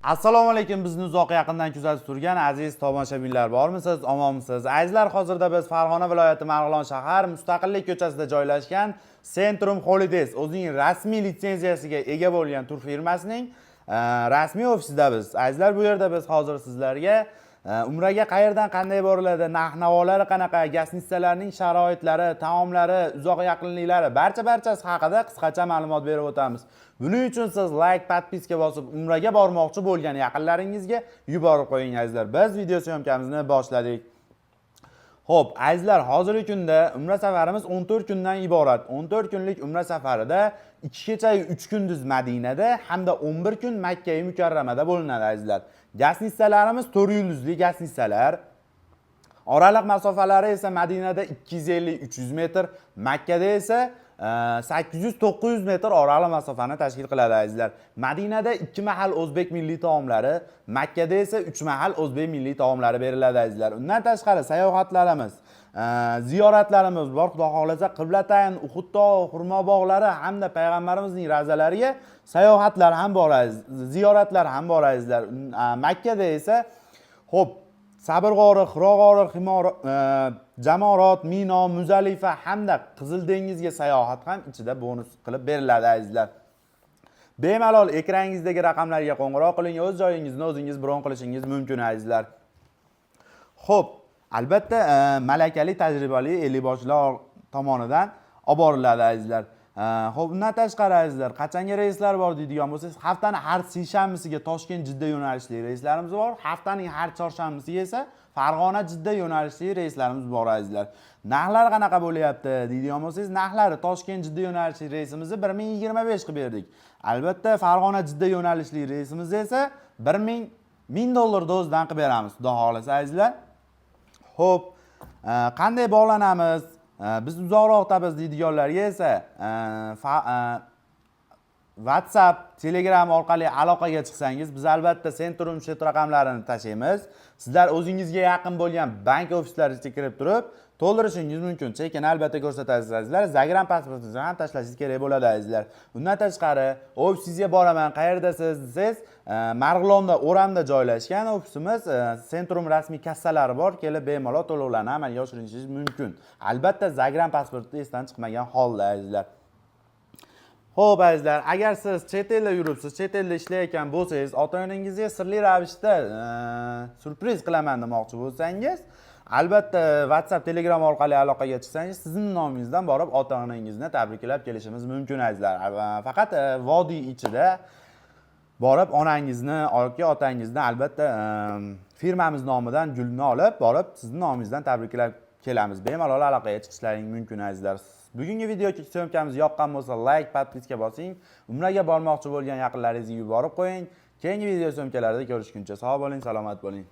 Assalomu alaykum, bizni uzoq yaqindan kuzatib turgan aziz tomoshabinlar bormisiz, omonmisiz? Azizlar, hozirda biz Farg'ona viloyati Marg'ilon shahar Mustaqillik ko'chasida joylashgan Centrum Holidays o'zining rasmiy litsenziyasiga ega bo'lgan tur firmasining rasmiy ofisida biz. Azizlar, bu yerda biz hozir sizlarga umraga qayerdan qanday boriladi, narx-navolari qanaqa, gastnitsalarning sharoitlari, taomlari, uzoq yaqinliklari barchasi haqida qisqacha ma'lumot berib o'tamiz. Buning uchun siz like, podpiska bosib, umraga bormoqchi bo'lgan yaqinlaringizga yuborib qo'ying azizlar. Biz video syomkamizni boshladik. Xo'p, azizlar, hozirgi kunda umra safarimiz 14 kundan iborat. 14 kunlik umra safarida 2 kecha 3 kunduz Madinada hamda 11 kun Makka mukarramada bo'linadi azizlar. Gastnitsalarimiz 4 yulduzli gastnitsalar. Oraliq masofalari esa Madinada 250-300 metr, Makkada esa 800-900 metr oraliq masofani tashkil qiladi azizlar. Madinada 2 mahal o'zbek milliy taomlari, Makkada esa 3 mahal o'zbek milliy taomlari beriladi azizlar. Undan tashqari sayohatlarimiz, ziyoratlarimiz bor. Xudo xolasa Qiblatayn, Uhud tog'i, Xurmo bog'lari hamda payg'ambarimizning ravzalariga sayohatlar ham bor azizlar, ziyoratlar ham bor azizlar. Makkada esa xo'p, Sabr g'ori, Hiro g'ori, Jamorot, Mino, Muzalifa hamda Qizil dengizga sayohat ham ichida bonus qilib beriladi azizlar. Bemalol ekrangingizdagi raqamlarga qo'ng'iroq qiling, o'z joyingizni o'zingiz bron qilishingiz mumkin azizlar. Xo'p, albatta malakali, tajribali ellikboshlar tomonidan olib boriladi azizlar. Xo'p, undan tashqari azizlar, qachongi reyslar bor deydigan bo'lsangiz, haftaning har seshanbasiga Toshkent-Jidda yo'nalishli reyslarimiz bor. Haftaning har chorshanbasiga esa Farg'ona-Jidda yo'nalishli reyslarimiz bor azizlar. Narxlar qanaqa bo'lyapti deydigan bo'lsangiz, narxlari Toshkent-Jidda yo'nalishli reysimizni 1025 qilib berdik. Albatta, Farg'ona-Jidda yo'nalishli reysimizni esa 1000 dollar dozdan qilib beramiz, xudo xolasa azizlar. Xo'p, qanday bog'lanamiz? Biz uzoqroqda biz deydiganlarga esa WhatsApp, Telegram orqali aloqaga chiqsangiz, biz albatta Centrum shet raqamlarini tashlaymiz. Sizlar o'zingizga yaqin bo'lgan bank ofislariga kirib turib, to'ldirishingiz mumkin. Chekini albatta ko'rsatasiz azizlar. Zagram pasportingizni ham tashlashingiz kerak bo'ladi azizlar. Undan tashqari, ofisingizga boraman, qayerdasiz desangiz, Marg'ilonda, O'ramda joylashgan ofisimiz, Centrum rasmiy kassalari bor, kelib bemalol to'lovlarni amalga oshirishingiz mumkin. Albatta, Zagram pasporti esdan chiqmagan holda azizlar. Xo'p azizlar, agar siz chet elda yuribsiz, chet elda ishlayotgan bo'lsangiz, ota-onangizga sirli ravishda surpriz qilaman demoqchi bo'lsangiz, albatta WhatsApp, Telegram orqali aloqaga chiqsangiz, sizning nomingizdan borib ota-onangizni tabriklab kelishimiz mumkin azizlar. Faqat vodiy ichida borib onangizni yoki otangizni albatta firmamiz nomidan gulni olib, borib sizning nomingizdan tabriklab kelamiz. Bemalol aloqaga chiqishlaring mumkin azizlar. Bugungi video syomkamiz yoqqan bo'lsa, like, podpiska bosing. Umraga bormoqchi bo'lgan yaqinlaringizga yuborib qo'ying. Keyingi video syomkalarida ko'rishguncha sog' bo'ling, salomat bo'ling.